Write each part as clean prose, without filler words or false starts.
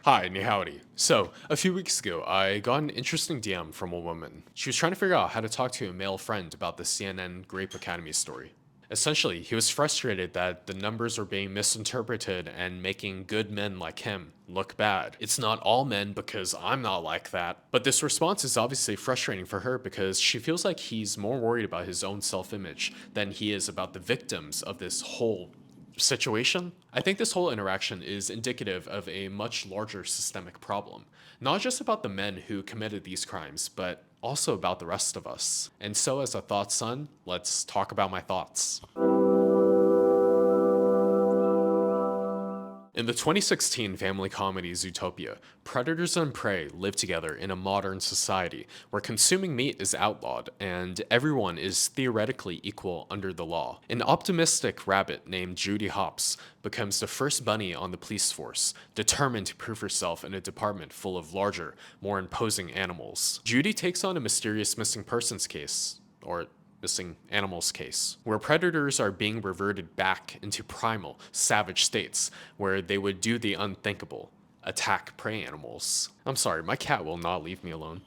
Hi, ni howdy. So, a few weeks ago, I got an interesting DM from a woman. She was trying to figure out how to talk to a male friend about the CNN Grape Academy story. Essentially, he was frustrated that the numbers were being misinterpreted and making good men like him look bad. It's not all men because I'm not like that. But this response is obviously frustrating for her because she feels like he's more worried about his own self image than he is about the victims of this whole situation. I think this whole interaction is indicative of a much larger systemic problem, not just about the men who committed these crimes, but also about the rest of us. And so, as a thought son, let's talk about my thoughts. In the 2016 family comedy Zootopia, predators and prey live together in a modern society where consuming meat is outlawed and everyone is theoretically equal under the law. An optimistic rabbit named Judy Hopps becomes the first bunny on the police force, determined to prove herself in a department full of larger, more imposing animals. Judy takes on a mysterious missing persons case, or missing animals case, where predators are being reverted back into primal, savage states where they would do the unthinkable, attack prey animals. I'm sorry, my cat will not leave me alone.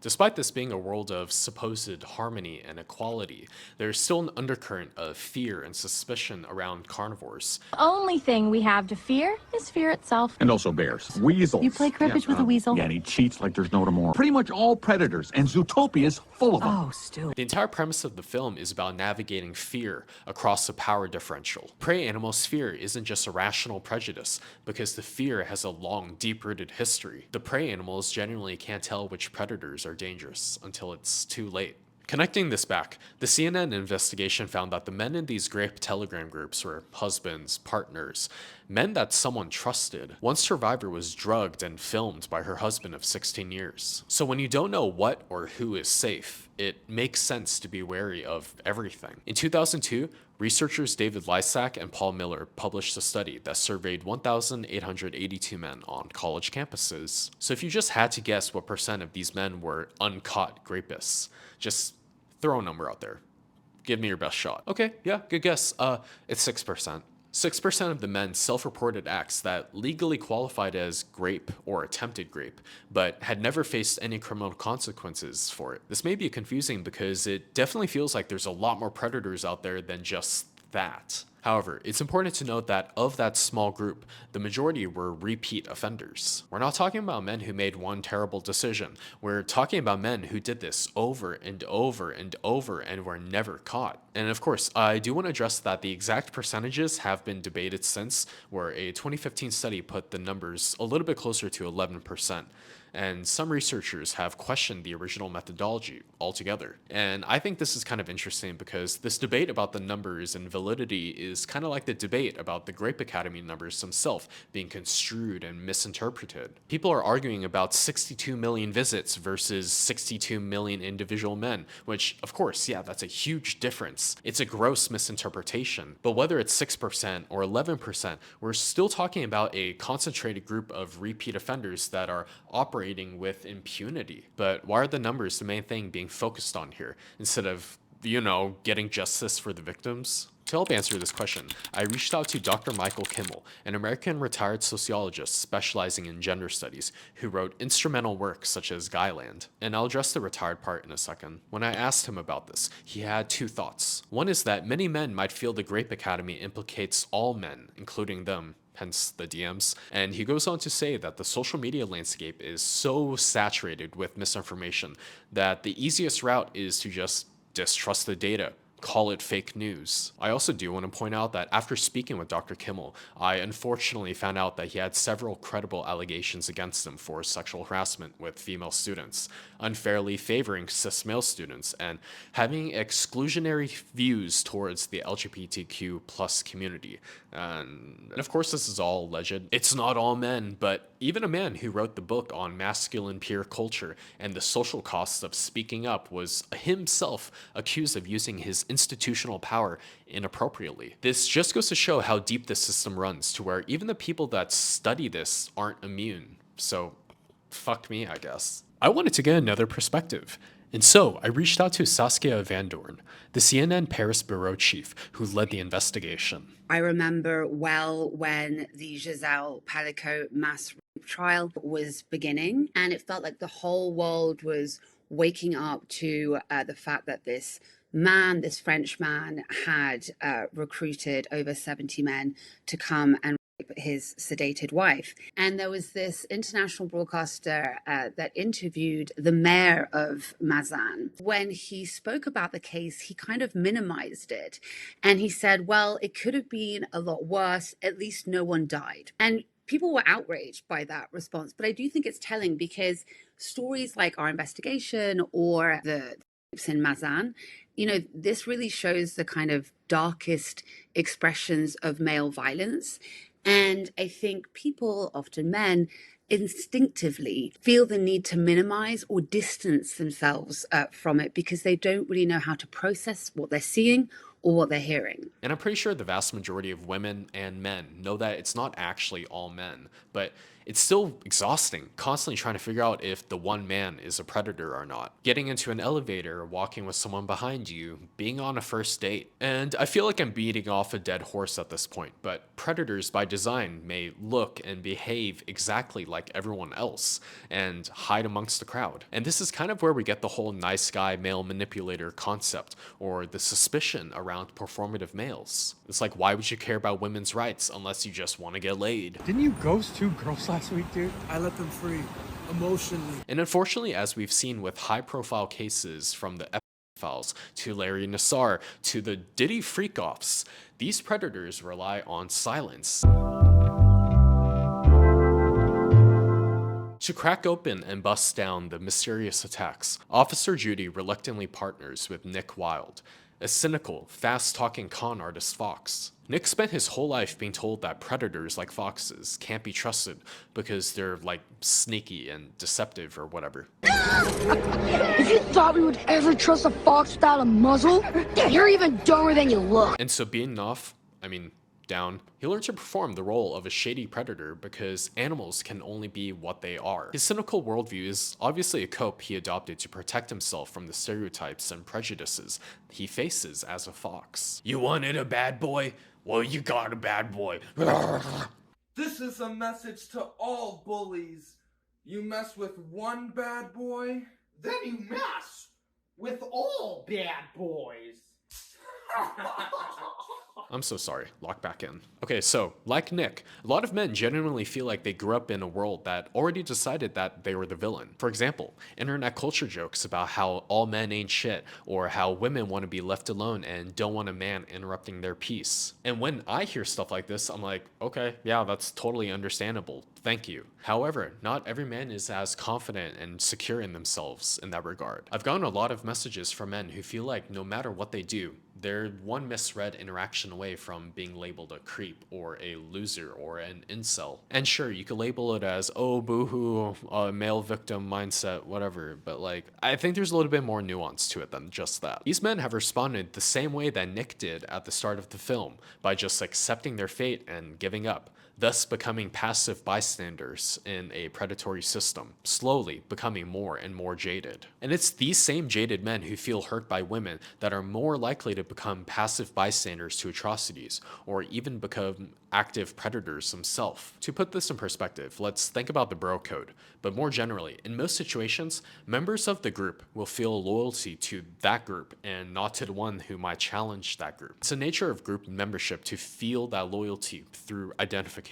Despite this being a world of supposed harmony and equality, there's still an undercurrent of fear and suspicion around carnivores. The only thing we have to fear is fear itself. And also bears. Weasels. You play cribbage with a weasel? Yeah, and he cheats like there's no tomorrow. Pretty much all predators, and Zootopia's full of them. Oh, Stu. The entire premise of the film is about navigating fear across a power differential. Prey animals' fear isn't just a rational prejudice, because the fear has a long, deep-rooted history. The prey animals genuinely can't tell which predators are dangerous until it's too late. Connecting this back, the CNN investigation found that the men in these Grape Telegram groups were husbands, partners, men that someone trusted. One survivor was drugged and filmed by her husband of 16 years. So when you don't know what or who is safe, it makes sense to be wary of everything. In 2002, researchers David Lysak and Paul Miller published a study that surveyed 1,882 men on college campuses. So if you just had to guess what percent of these men were uncaught grapists, just throw a number out there. Give me your best shot. Okay, yeah, good guess. It's 6%. 6% of the men self-reported acts that legally qualified as grape or attempted grape, but had never faced any criminal consequences for it. This may be confusing because it definitely feels like there's a lot more predators out there than just that. However, it's important to note that of that small group, the majority were repeat offenders. We're not talking about men who made one terrible decision. We're talking about men who did this over and over and over and were never caught. And of course, I do want to address that the exact percentages have been debated since, where a 2015 study put the numbers a little bit closer to 11%. And some researchers have questioned the original methodology altogether. And I think this is kind of interesting because this debate about the numbers and validity is kind of like the debate about the Grape Academy numbers themselves being construed and misinterpreted. People are arguing about 62 million visits versus 62 million individual men, which, of course, yeah, that's a huge difference. It's a gross misinterpretation. But whether it's 6% or 11%, we're still talking about a concentrated group of repeat offenders that are operating with impunity. But why are the numbers the main thing being focused on here instead of, getting justice for the victims? To help answer this question, I reached out to Dr. Michael Kimmel, an American retired sociologist specializing in gender studies, who wrote instrumental works such as Guyland. And I'll address the retired part in a second. When I asked him about this, he had two thoughts. One is that many men might feel the Grape Academy implicates all men, including them, hence the DMs. And he goes on to say that the social media landscape is so saturated with misinformation that the easiest route is to just distrust the data, call it fake news. I also do want to point out that after speaking with Dr. Kimmel, I unfortunately found out that he had several credible allegations against him for sexual harassment with female students, unfairly favoring cis male students, and having exclusionary views towards the LGBTQ plus community. And of course, this is all alleged. It's not all men, but even a man who wrote the book on masculine peer culture and the social costs of speaking up was himself accused of using his institutional power inappropriately. This just goes to show how deep this system runs, to where even the people that study this aren't immune. So, fuck me, I guess. I wanted to get another perspective. And so I reached out to Saskya Vandoorne, the CNN Paris bureau chief who led the investigation. I remember well when the Giselle Pelicot mass rape trial was beginning, and it felt like the whole world was waking up to the fact that this French man, had recruited over 70 men to come and rape his sedated wife. And there was this international broadcaster that interviewed the mayor of Mazan. When he spoke about the case, he kind of minimized it. And he said, well, it could have been a lot worse. At least no one died. And people were outraged by that response. But I do think it's telling, because stories like our investigation or the in Mazan, this really shows the kind of darkest expressions of male violence. And I think people, often men, instinctively feel the need to minimize or distance themselves from it, because they don't really know how to process what they're seeing or what they're hearing. And I'm pretty sure the vast majority of women and men know that it's not actually all men, but it's still exhausting, constantly trying to figure out if the one man is a predator or not. Getting into an elevator, walking with someone behind you, being on a first date. And I feel like I'm beating off a dead horse at this point, but predators by design may look and behave exactly like everyone else and hide amongst the crowd. And this is kind of where we get the whole nice guy male manipulator concept, or the suspicion around performative males. It's like, why would you care about women's rights unless you just want to get laid? Didn't you ghost 2 girls last week, dude? I let them free, emotionally. And unfortunately, as we've seen with high-profile cases from the Files to Larry Nassar to the Diddy freak-offs, these predators rely on silence. To crack open and bust down the mysterious attacks, Officer Judy reluctantly partners with Nick Wilde, a cynical, fast-talking con artist fox. Nick spent his whole life being told that predators like foxes can't be trusted because they're like sneaky and deceptive or whatever. If you thought we would ever trust a fox without a muzzle, you're even dumber than you look. And so being down, he learned to perform the role of a shady predator because animals can only be what they are. His cynical worldview is obviously a cope he adopted to protect himself from the stereotypes and prejudices he faces as a fox. You wanted a bad boy? Well, you got a bad boy. This is a message to all bullies. You mess with one bad boy, then you mess with all bad boys. I'm so sorry. Lock back in. Okay, so, like Nick, a lot of men genuinely feel like they grew up in a world that already decided that they were the villain. For example, internet culture jokes about how all men ain't shit, or how women want to be left alone and don't want a man interrupting their peace. And when I hear stuff like this, I'm like, okay, yeah, that's totally understandable. Thank you. However, not every man is as confident and secure in themselves in that regard. I've gotten a lot of messages from men who feel like no matter what they do, they're one misread interaction away from being labeled a creep or a loser or an incel. And sure, you could label it as, oh, boohoo, male victim mindset, whatever, but like, I think there's a little bit more nuance to it than just that. These men have responded the same way that Nick did at the start of the film, by just accepting their fate and giving up, thus becoming passive bystanders in a predatory system, slowly becoming more and more jaded. And it's these same jaded men who feel hurt by women that are more likely to become passive bystanders to atrocities, or even become active predators themselves. To put this in perspective, let's think about the bro code, but more generally, in most situations, members of the group will feel loyalty to that group and not to the one who might challenge that group. It's the nature of group membership to feel that loyalty through identification.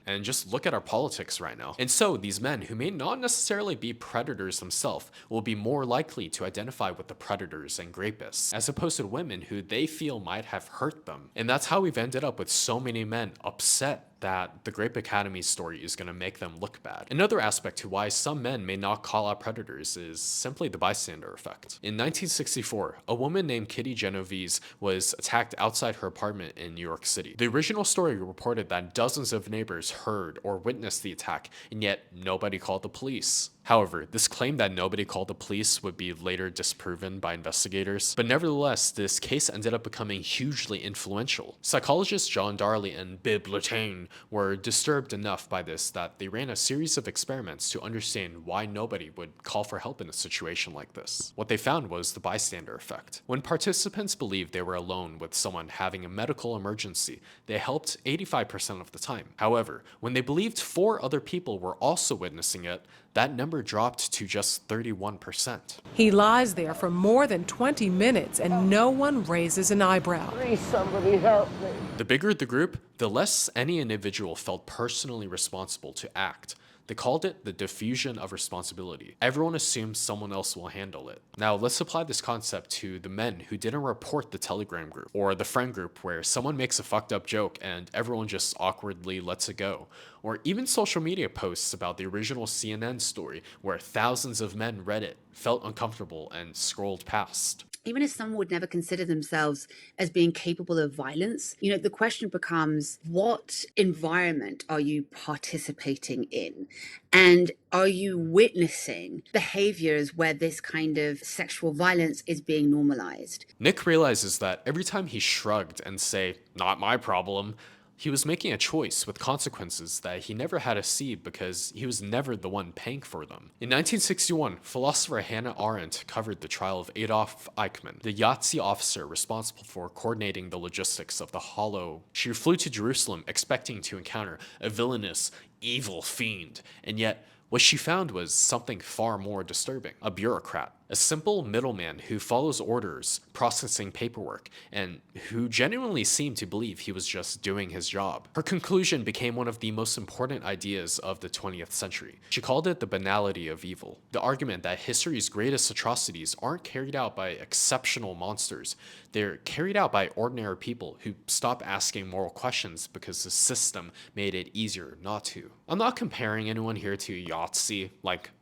And just look at our politics right now. And so these men, who may not necessarily be predators themselves, will be more likely to identify with the predators and rapists, as opposed to women who they feel might have hurt them. And that's how we've ended up with so many men upset that the Grape Academy story is going to make them look bad. Another aspect to why some men may not call out predators is simply the bystander effect. In 1964, a woman named Kitty Genovese was attacked outside her apartment in New York City. The original story reported that dozens of neighbors heard or witnessed the attack, and yet nobody called the police. However, this claim that nobody called the police would be later disproven by investigators, but nevertheless, this case ended up becoming hugely influential. Psychologists John Darley and Bibb Lataine men were disturbed enough by this that they ran a series of experiments to understand why nobody would call for help in a situation like this. What they found was the bystander effect. When participants believed they were alone with someone having a medical emergency, they helped 85% of the time. However, when they believed 4 other people were also witnessing it, that number dropped to just 31%. He lies there for more than 20 minutes and no one raises an eyebrow. Please, somebody help me. The bigger the group, the less any individual felt personally responsible to act. They called it the diffusion of responsibility. Everyone assumes someone else will handle it. Now let's apply this concept to the men who didn't report the Telegram group, or the friend group where someone makes a fucked up joke and everyone just awkwardly lets it go, or even social media posts about the original CNN story where thousands of men read it, felt uncomfortable, and scrolled past. Even if someone would never consider themselves as being capable of violence, the question becomes, what environment are you participating in? And are you witnessing behaviors where this kind of sexual violence is being normalized? Nick realizes that every time he shrugged and say, "Not my problem," he was making a choice with consequences that he never had to see because he was never the one paying for them. In 1961, philosopher Hannah Arendt covered the trial of Adolf Eichmann, the Yahtzee officer responsible for coordinating the logistics of the Hollow. She flew to Jerusalem expecting to encounter a villainous, evil fiend, and yet what she found was something far more disturbing: a bureaucrat. A simple middleman who follows orders, processing paperwork, and who genuinely seemed to believe he was just doing his job. Her conclusion became one of the most important ideas of the 20th century. She called it the banality of evil, the argument that history's greatest atrocities aren't carried out by exceptional monsters, they're carried out by ordinary people who stop asking moral questions because the system made it easier not to. I'm not comparing anyone here to Yahtzee,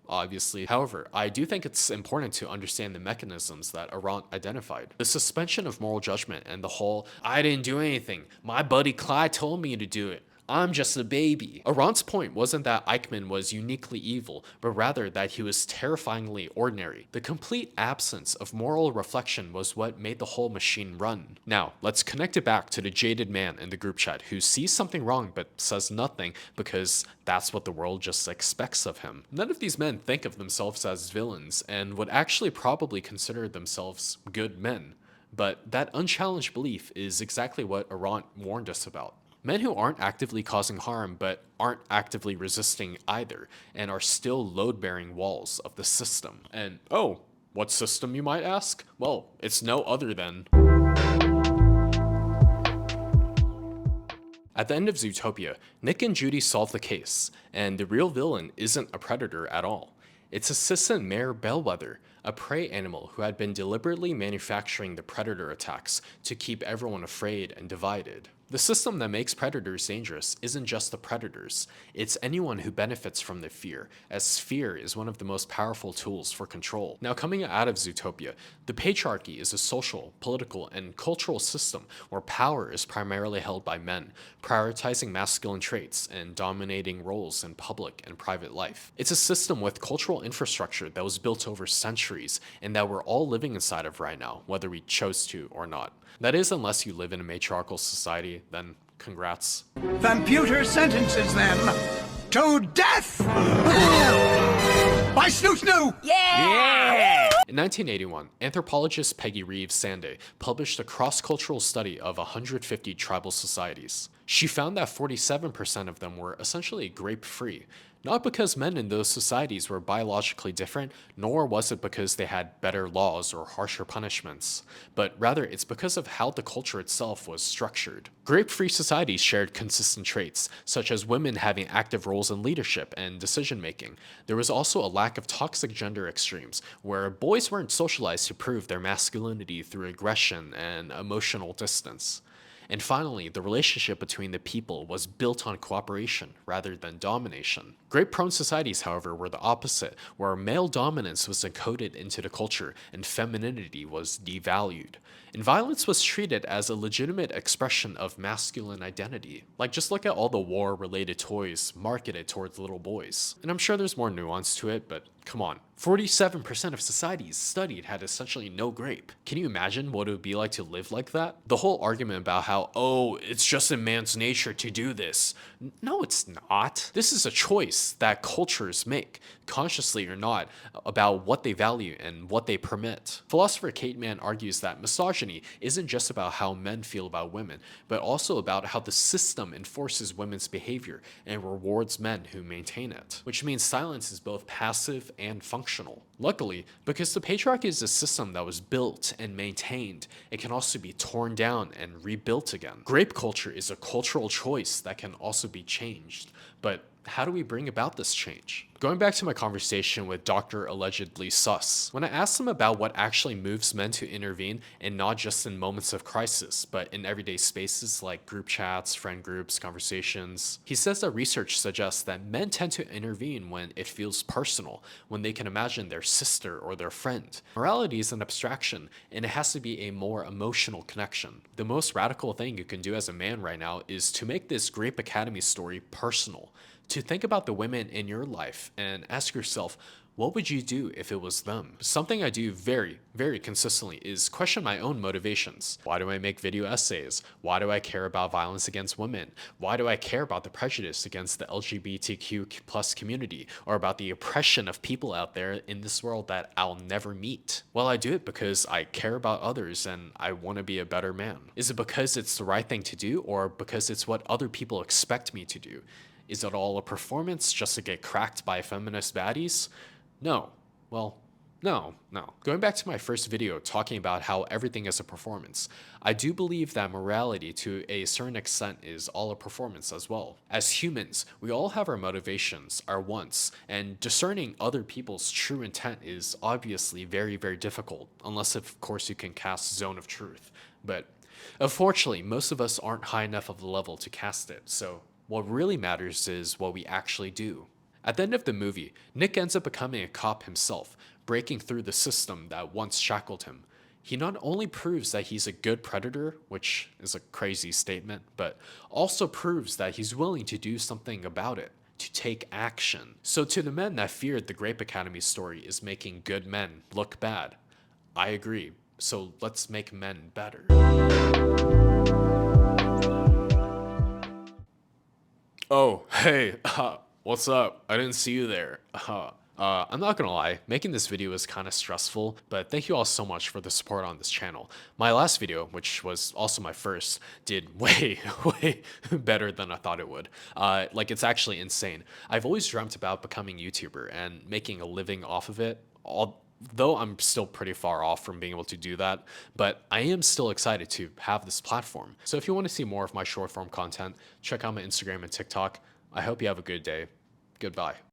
obviously. However, I do think it's important to understand the mechanisms that Arendt identified. The suspension of moral judgment and the whole, "I didn't do anything, my buddy Clyde told me to do it, I'm just a baby." Arendt's point wasn't that Eichmann was uniquely evil, but rather that he was terrifyingly ordinary. The complete absence of moral reflection was what made the whole machine run. Now, let's connect it back to the jaded man in the group chat who sees something wrong but says nothing because that's what the world just expects of him. None of these men think of themselves as villains and would actually probably consider themselves good men. But that unchallenged belief is exactly what Arendt warned us about. Men who aren't actively causing harm but aren't actively resisting either, and are still load-bearing walls of the system. And oh, what system, you might ask? Well, it's no other than... At the end of Zootopia, Nick and Judy solve the case, and the real villain isn't a predator at all. It's Assistant Mayor Bellwether, a prey animal who had been deliberately manufacturing the predator attacks to keep everyone afraid and divided. The system that makes predators dangerous isn't just the predators, it's anyone who benefits from their fear, as fear is one of the most powerful tools for control. Now, coming out of Zootopia, the patriarchy is a social, political, and cultural system where power is primarily held by men, prioritizing masculine traits and dominating roles in public and private life. It's a system with cultural infrastructure that was built over centuries and that we're all living inside of right now, whether we chose to or not. That is, unless you live in a matriarchal society, then congrats. Computer sentences them to death! By snoo-snoo! Yeah! In 1981, anthropologist Peggy Reeves Sande published a cross-cultural study of 150 tribal societies. She found that 47% of them were essentially grape-free, not because men in those societies were biologically different, nor was it because they had better laws or harsher punishments, but rather it's because of how the culture itself was structured. Grape-free societies shared consistent traits, such as women having active roles in leadership and decision-making. There was also a lack of toxic gender extremes, where boys weren't socialized to prove their masculinity through aggression and emotional distance. And finally, the relationship between the people was built on cooperation rather than domination. Grape-prone societies, however, were the opposite, where male dominance was encoded into the culture and femininity was devalued. And violence was treated as a legitimate expression of masculine identity. Just look at all the war-related toys marketed towards little boys. And I'm sure there's more nuance to it, but Come on, 47% of societies studied had essentially no grape. Can you imagine what it would be like to live like that? The whole argument about how, oh, it's just in man's nature to do this. No, it's not. This is a choice that cultures make, consciously or not, about what they value and what they permit. Philosopher Kate Mann argues that misogyny isn't just about how men feel about women, but also about how the system enforces women's behavior and rewards men who maintain it, which means silence is both passive and functional. Luckily, because the patriarchy is a system that was built and maintained, it can also be torn down and rebuilt again. Grape culture is a cultural choice that can also be changed, but how do we bring about this change? Going back to my conversation with Dr. Allegedly Sus, when I asked him about what actually moves men to intervene, and not just in moments of crisis, but in everyday spaces like group chats, friend groups, conversations, he says that research suggests that men tend to intervene when it feels personal, when they can imagine their sister or their friend. Morality is an abstraction, and it has to be a more emotional connection. The most radical thing you can do as a man right now is to make this Grape Academy story personal. To think about the women in your life and ask yourself, what would you do if it was them? Something I do very, very consistently is question my own motivations. Why do I make video essays? Why do I care about violence against women? Why do I care about the prejudice against the LGBTQ plus community, or about the oppression of people out there in this world that I'll never meet? Well, I do it because I care about others and I want to be a better man. Is it because it's the right thing to do, or because it's what other people expect me to do? Is it all a performance just to get cracked by feminist baddies? No. Well, no. Going back to my first video talking about how everything is a performance, I do believe that morality to a certain extent is all a performance as well. As humans, we all have our motivations, our wants, and discerning other people's true intent is obviously very, very difficult, unless of course you can cast Zone of Truth. But unfortunately, most of us aren't high enough of a level to cast it, so what really matters is what we actually do. At the end of the movie, Nick ends up becoming a cop himself, breaking through the system that once shackled him. He not only proves that he's a good predator, which is a crazy statement, but also proves that he's willing to do something about it, to take action. So to the men that feared the Grape Academy story is making good men look bad, I agree. So let's make men better. Oh, hey, what's up? I didn't see you there. I'm not gonna lie, making this video was kind of stressful, but thank you all so much for the support on this channel. My last video, which was also my first, did way better than I thought it would. Like, it's actually insane. I've always dreamt about becoming a YouTuber and making a living off of it, though I'm still pretty far off from being able to do that, but I am still excited to have this platform. So if you want to see more of my short form content, check out my Instagram and TikTok. I hope you have a good day. Goodbye.